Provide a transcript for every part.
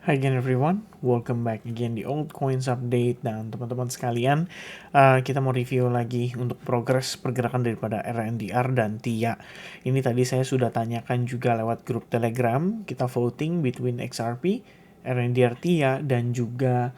Hi again everyone, welcome back again di Old Coins Update. Dan teman-teman sekalian, kita mau review lagi untuk progres pergerakan daripada RNDR dan TIA. Ini tadi saya sudah tanyakan juga lewat grup Telegram. Kita voting between XRP, RNDR TIA dan juga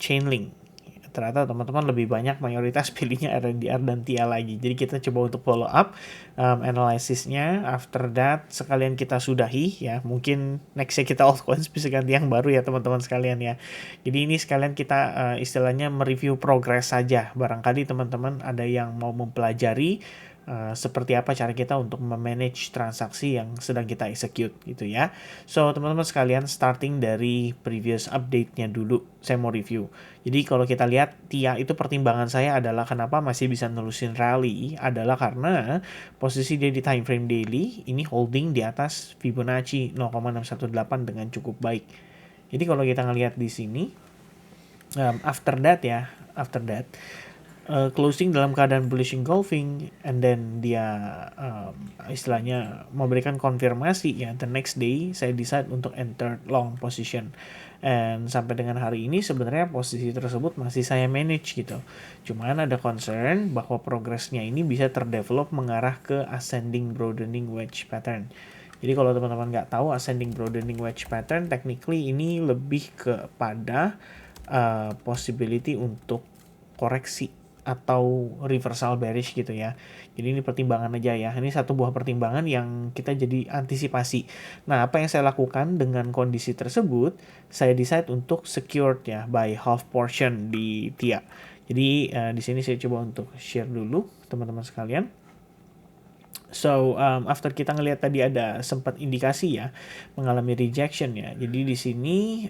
Chainlink. Ternyata teman-teman lebih banyak mayoritas pilihnya RNDR dan TIA lagi. Jadi kita coba untuk follow up analisisnya. After that sekalian kita sudahi ya. Mungkin nextnya kita altcoins bisa ganti yang baru ya teman-teman sekalian ya. Jadi ini sekalian kita istilahnya mereview progress saja. Barangkali teman-teman ada yang mau mempelajari seperti apa cara kita untuk memanage transaksi yang sedang kita execute gitu ya. So teman-teman sekalian, starting dari previous update-nya dulu saya mau review. Jadi kalau kita lihat TIA itu, pertimbangan saya adalah kenapa masih bisa nelusin rally adalah karena posisi dia di time frame daily ini holding di atas Fibonacci 0,618 dengan cukup baik. Jadi kalau kita ngelihat di sini after that closing dalam keadaan bullish engulfing, and then dia istilahnya memberikan konfirmasi ya, the next day saya decide untuk enter long position, and sampai dengan hari ini sebenarnya posisi tersebut masih saya manage gitu. Cuman ada concern bahwa progresnya ini bisa terdevelop mengarah ke ascending broadening wedge pattern. Jadi kalau teman-teman nggak tahu ascending broadening wedge pattern, technically ini lebih kepada possibility untuk koreksi atau reversal bearish gitu ya. Jadi ini pertimbangan aja ya. Ini satu buah pertimbangan yang kita jadi antisipasi. Nah, apa yang saya lakukan dengan kondisi tersebut, saya decide untuk secured ya by half portion di TIA. Jadi di sini saya coba untuk share dulu teman-teman sekalian. So after kita ngelihat tadi ada sempat indikasi ya mengalami rejection ya. Jadi di sini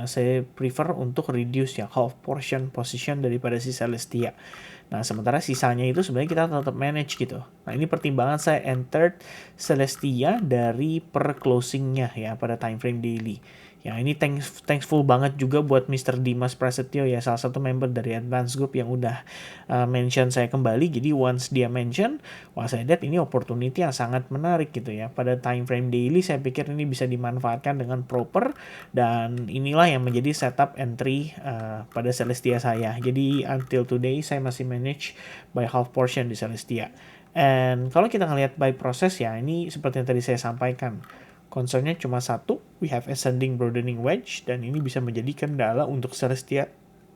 saya prefer untuk reduce ya half portion position daripada si Celestia. Nah sementara sisanya itu sebenarnya kita tetap manage gitu. Nah ini pertimbangan saya entered Celestia dari per closingnya ya pada time frame daily. Ya ini thankful banget juga buat Mr. Dimas Prasetyo ya, salah satu member dari Advance Group yang udah mention saya kembali. Jadi once dia mention, wah saya lihat ini opportunity yang sangat menarik gitu ya. Pada time frame daily saya pikir ini bisa dimanfaatkan dengan proper, dan inilah yang menjadi setup entry pada Celestia saya. Jadi until today saya masih manage by half portion di Celestia. And kalau kita ngelihat by proses ya, ini seperti yang tadi saya sampaikan. Concernnya cuma satu, we have ascending broadening wedge, dan ini bisa menjadi kendala untuk Celestia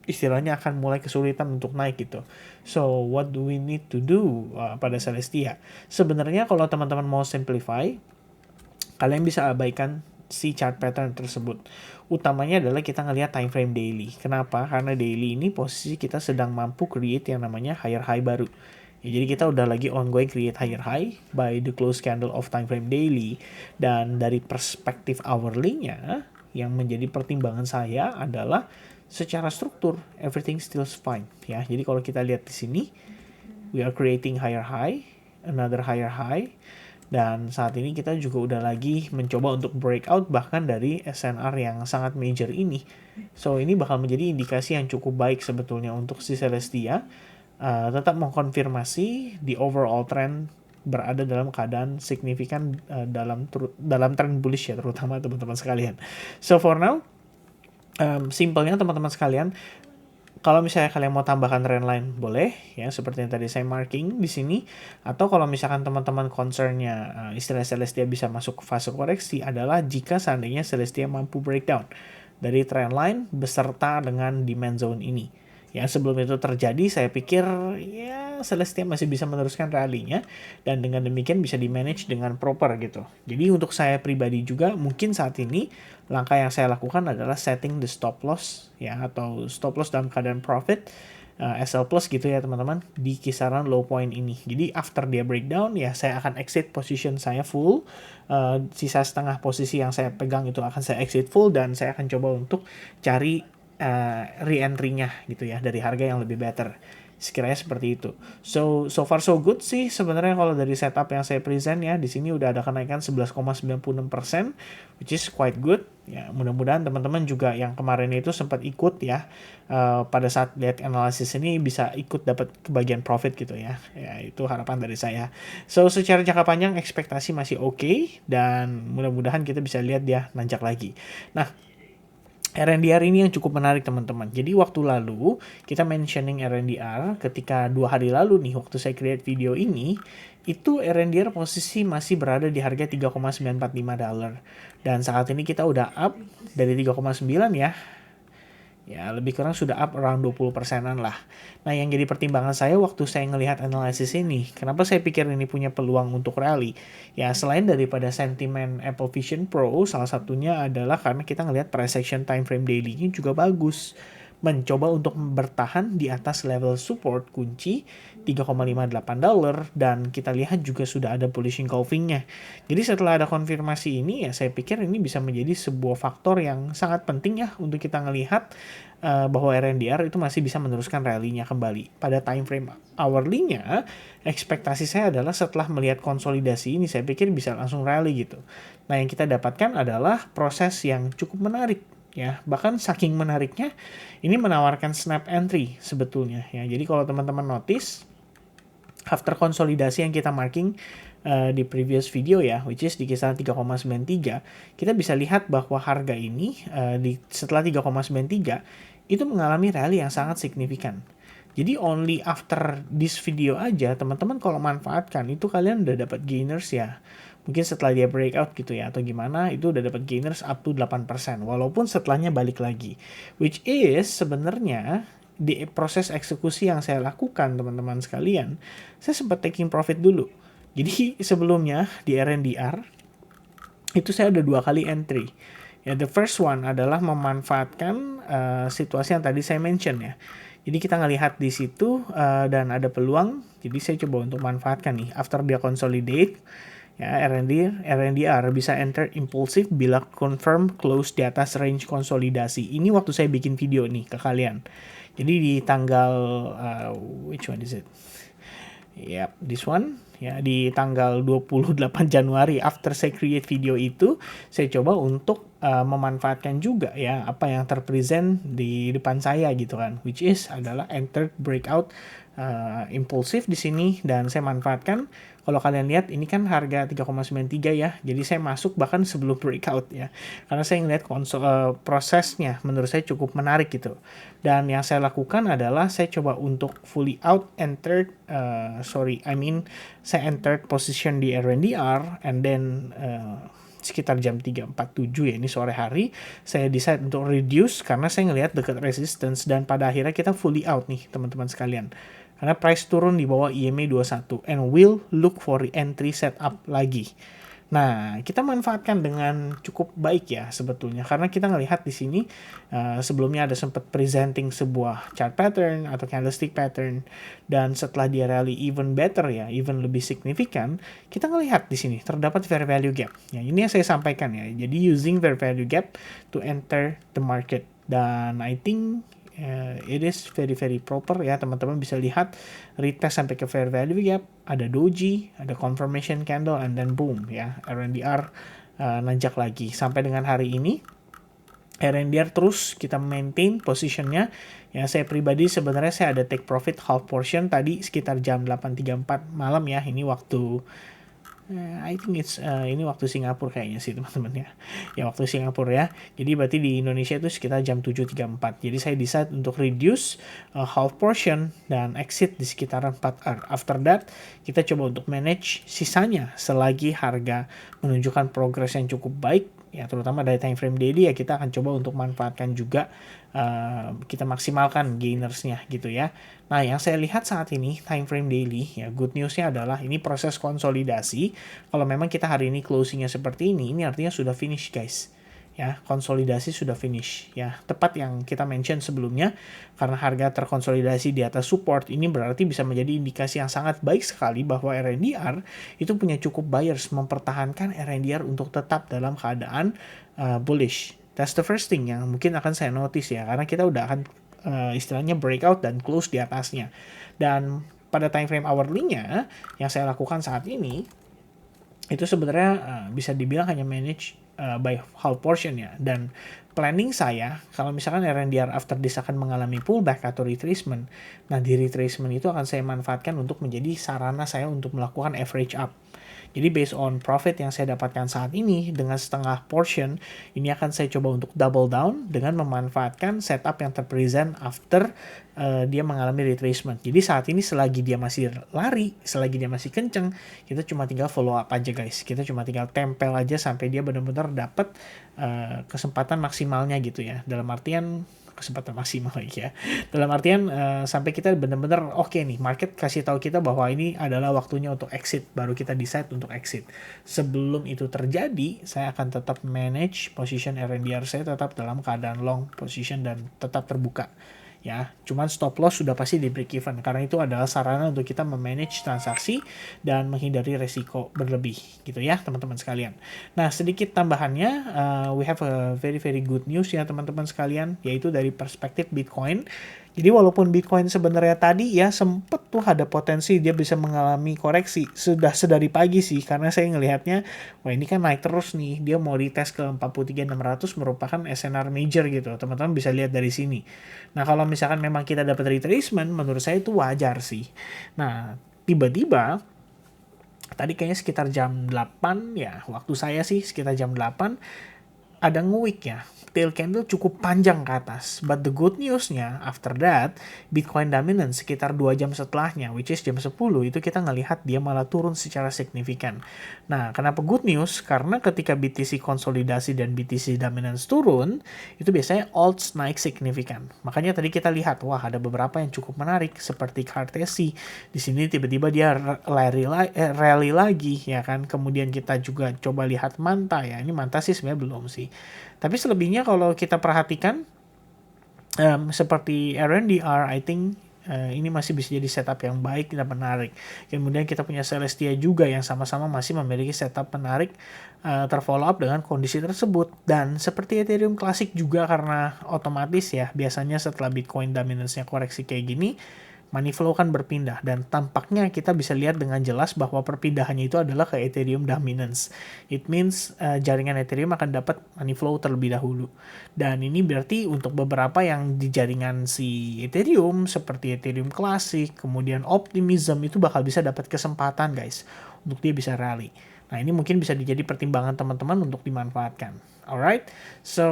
istilahnya akan mulai kesulitan untuk naik gitu. So what do we need to do pada Celestia? Sebenarnya kalau teman-teman mau simplify, kalian bisa abaikan si chart pattern tersebut. Utamanya adalah kita ngelihat time frame daily. Kenapa? Karena daily ini posisi kita sedang mampu create yang namanya higher high baru. Ya, jadi kita udah lagi ongoing create higher high by the close candle of time frame daily. Dan dari perspektif hourly-nya, yang menjadi pertimbangan saya adalah secara struktur everything still fine ya. Jadi kalau kita lihat di sini, we are creating higher high, another higher high, dan saat ini kita juga udah lagi mencoba untuk breakout bahkan dari SNR yang sangat major ini. So ini bakal menjadi indikasi yang cukup baik sebetulnya untuk si Celestia. Tetap mengkonfirmasi di overall trend berada dalam keadaan signifikan dalam trend bullish ya, terutama teman-teman sekalian. So for now, simpelnya teman-teman sekalian, kalau misalnya kalian mau tambahkan trendline boleh ya, seperti yang tadi saya marking di sini. Atau kalau misalkan teman-teman concernnya istilah Celestia bisa masuk ke fase koreksi adalah jika seandainya Celestia mampu breakdown dari trendline beserta dengan demand zone ini. Ya sebelum itu terjadi, saya pikir ya Celestia masih bisa meneruskan rally-nya, dan dengan demikian bisa di-manage dengan proper gitu. Jadi untuk saya pribadi juga mungkin saat ini langkah yang saya lakukan adalah setting the stop loss ya, atau stop loss dalam keadaan profit SL plus gitu ya teman-teman, di kisaran low point ini. Jadi after dia breakdown ya saya akan exit position saya full, sisa setengah posisi yang saya pegang itu akan saya exit full, dan saya akan coba untuk cari re-entry-nya gitu ya dari harga yang lebih better. Sekiranya seperti itu. So far so good sih sebenarnya kalau dari setup yang saya present ya. Di sini udah ada kenaikan 11,96%, which is quite good. Ya, mudah-mudahan teman-teman juga yang kemarin itu sempat ikut ya, pada saat lihat analisis ini bisa ikut dapat kebagian profit gitu ya. Ya, itu harapan dari saya. So secara jangka panjang ekspektasi masih oke, dan mudah-mudahan kita bisa lihat dia nanjak lagi. Nah, RNDR ini yang cukup menarik teman-teman. Jadi waktu lalu kita mentioning RNDR ketika 2 hari lalu nih waktu saya create video ini, itu RNDR posisi masih berada di harga $3,945. Dan saat ini kita udah up dari 3,9 ya. Ya, lebih kurang sudah up around 20%-an lah. Nah, yang jadi pertimbangan saya waktu saya ngelihat analisis ini, kenapa saya pikir ini punya peluang untuk rally? Ya, selain daripada sentimen Apple Vision Pro, salah satunya adalah karena kita ngelihat price action time frame daily-nya juga bagus. Mencoba untuk bertahan di atas level support kunci $3,58, dan kita lihat juga sudah ada bullish engulfing-nya. Jadi setelah ada konfirmasi ini ya saya pikir ini bisa menjadi sebuah faktor yang sangat penting ya untuk kita ngelihat bahwa RNDR itu masih bisa meneruskan rally-nya kembali. Pada time frame hourly-nya, ekspektasi saya adalah setelah melihat konsolidasi ini saya pikir bisa langsung rally gitu. Nah, yang kita dapatkan adalah proses yang cukup menarik ya, bahkan saking menariknya ini menawarkan snap entry sebetulnya ya. Jadi kalau teman-teman notice after konsolidasi yang kita marking di previous video ya, which is di kisaran 3,93, kita bisa lihat bahwa harga ini setelah 3,93 itu mengalami rally yang sangat signifikan. Jadi only after this video aja teman-teman kalau manfaatkan itu kalian udah dapat gainers ya. Mungkin setelah dia breakout gitu ya atau gimana, itu udah dapat gainers up to 8%, walaupun setelahnya balik lagi. Which is sebenarnya di proses eksekusi yang saya lakukan teman-teman sekalian, saya sempat taking profit dulu. Jadi sebelumnya di RNDR itu saya ada 2 kali entry. Ya, the first one adalah memanfaatkan situasi yang tadi saya mention ya. Jadi kita ngelihat di situ dan ada peluang, jadi saya coba untuk manfaatkan nih. After dia consolidate, ya RNDR bisa enter impulsif bila confirm close di atas range konsolidasi. Ini waktu saya bikin video nih ke kalian. Jadi di tanggal which one is it? Yep, this one. Ya, di tanggal 28 Januari after saya create video itu, saya coba untuk memanfaatkan juga ya apa yang terpresent di depan saya gitu kan, which is adalah entered breakout impulsif di sini, dan saya manfaatkan. Kalau kalian lihat ini kan harga 3,93 ya. Jadi saya masuk bahkan sebelum breakout ya. Karena saya ngelihat prosesnya menurut saya cukup menarik gitu. Dan yang saya lakukan adalah saya coba untuk fully out entered saya entered position di RNDR, and then sekitar jam 3.47 ya, ini sore hari, saya decide untuk reduce karena saya ngelihat dekat resistance, dan pada akhirnya kita fully out nih teman-teman sekalian. Karena price turun di bawah EMA 21 and will look for entry setup lagi. Nah, kita manfaatkan dengan cukup baik ya sebetulnya, karena kita ngelihat di sini sebelumnya ada sempat presenting sebuah chart pattern atau candlestick pattern, dan setelah dia rally even better ya, even lebih signifikan, kita ngelihat di sini terdapat fair value gap. Ya, ini yang saya sampaikan ya. Jadi using fair value gap to enter the market, dan I think it is very very proper ya, teman-teman bisa lihat retest sampai ke fair value gap, ada doji, ada confirmation candle, and then boom ya, RNDR nanjak lagi sampai dengan hari ini. RNDR terus kita maintain positionnya ya. Saya pribadi sebenarnya saya ada take profit half portion tadi sekitar jam 8.34 malam ya, ini waktu I think it's ini waktu Singapura kayaknya sih teman-teman ya. Ya waktu Singapura ya. Jadi berarti di Indonesia itu sekitar jam 7.34. Jadi saya decide untuk reduce half portion dan exit di sekitaran 4R. After that kita coba untuk manage sisanya selagi harga menunjukkan progress yang cukup baik ya, terutama dari time frame daily ya, kita akan coba untuk manfaatkan juga, kita maksimalkan gainersnya gitu ya. Nah, yang saya lihat saat ini time frame daily ya, good newsnya adalah ini proses konsolidasi. Kalau memang kita hari ini closingnya seperti ini artinya sudah finish guys ya, konsolidasi sudah finish ya, tepat yang kita mention sebelumnya. Karena harga terkonsolidasi di atas support, ini berarti bisa menjadi indikasi yang sangat baik sekali bahwa RNDR itu punya cukup buyers mempertahankan RNDR untuk tetap dalam keadaan bullish. That's the first thing yang mungkin akan saya notice ya, karena kita udah akan istilahnya breakout dan close di atasnya. Dan pada time frame hourly-nya yang saya lakukan saat ini itu sebenarnya bisa dibilang hanya manage by half portion ya. Dan planning saya kalau misalkan RNDR after this akan mengalami pullback atau retracement, nah di retracement itu akan saya manfaatkan untuk menjadi sarana saya untuk melakukan average up. Jadi based on profit yang saya dapatkan saat ini dengan setengah portion, ini akan saya coba untuk double down dengan memanfaatkan setup yang terpresent after dia mengalami retracement. Jadi saat ini selagi dia masih lari, selagi dia masih kenceng, kita cuma tinggal follow up aja guys. Kita cuma tinggal tempel aja sampai dia benar-benar dapat kesempatan maksimalnya gitu ya. Dalam artian kesempatan maksimal ya. Dalam artian sampai kita benar-benar oke nih, market kasih tahu kita bahwa ini adalah waktunya untuk exit, baru kita decide untuk exit. Sebelum itu terjadi, saya akan tetap manage position RNDR saya tetap dalam keadaan long position dan tetap terbuka. Ya, cuman stop loss sudah pasti di break even karena itu adalah sarana untuk kita memanage transaksi dan menghindari resiko berlebih gitu ya teman-teman sekalian. Nah, sedikit tambahannya, we have a very good news ya teman-teman sekalian, yaitu dari perspektif Bitcoin. Jadi walaupun Bitcoin sebenarnya tadi ya sempet tuh ada potensi dia bisa mengalami koreksi sudah sedari pagi sih, karena saya ngelihatnya wah ini kan naik terus nih, dia mau retest ke 43.600 merupakan SNR major gitu, teman-teman bisa lihat dari sini. Nah kalau misalkan memang kita dapat retracement, menurut saya itu wajar sih. Nah tiba-tiba tadi kayaknya sekitar jam 8 ya, waktu saya sih sekitar jam 8 ada nge-wick ya, tail candle cukup panjang ke atas. But the good news-nya, after that, Bitcoin dominance sekitar 2 jam setelahnya, which is jam 10, itu kita ngelihat dia malah turun secara signifikan. Nah, kenapa good news? Karena ketika BTC konsolidasi dan BTC dominance turun, itu biasanya alts naik signifikan. Makanya tadi kita lihat, wah ada beberapa yang cukup menarik, seperti Cartesi. Di sini tiba-tiba dia rally lagi, ya kan? Kemudian kita juga coba lihat Manta ya. Ini Manta sih sebenarnya belum sih. Tapi selebihnya kalau kita perhatikan seperti RNDR, I think ini masih bisa jadi setup yang baik dan menarik. Kemudian kita punya Celestia juga yang sama-sama masih memiliki setup menarik terfollow up dengan kondisi tersebut. Dan seperti Ethereum klasik juga, karena otomatis ya biasanya setelah Bitcoin dominance-nya koreksi kayak gini, money flow kan berpindah, dan tampaknya kita bisa lihat dengan jelas bahwa perpindahannya itu adalah ke Ethereum dominance. It means jaringan Ethereum akan dapat money flow terlebih dahulu. Dan ini berarti untuk beberapa yang di jaringan si Ethereum seperti Ethereum Classic, kemudian Optimism, itu bakal bisa dapat kesempatan guys untuk dia bisa rally. Nah ini mungkin bisa jadi pertimbangan teman-teman untuk dimanfaatkan. Alright, so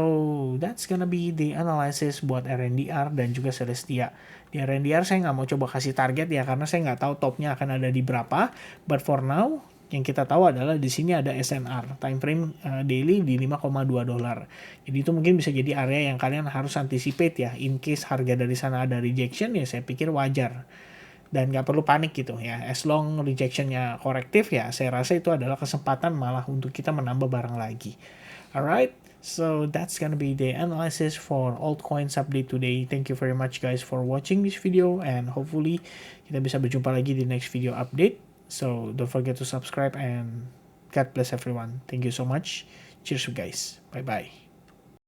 that's gonna be the analysis buat RNDR dan juga Celestia. Di RNDR saya nggak mau coba kasih target ya, karena saya nggak tahu topnya akan ada di berapa. But for now, yang kita tahu adalah di sini ada SNR, time frame daily di 5,2 dolar. Jadi itu mungkin bisa jadi area yang kalian harus anticipate ya. In case harga dari sana ada rejection ya saya pikir wajar. Dan nggak perlu panik gitu ya, as long rejectionnya korektif ya, saya rasa itu adalah kesempatan malah untuk kita menambah barang lagi. Alright, so that's gonna be the analysis for altcoins update today. Thank you very much guys for watching this video, and hopefully kita bisa berjumpa lagi di next video update. So don't forget to subscribe, and God bless everyone. Thank you so much. Cheers guys, bye bye.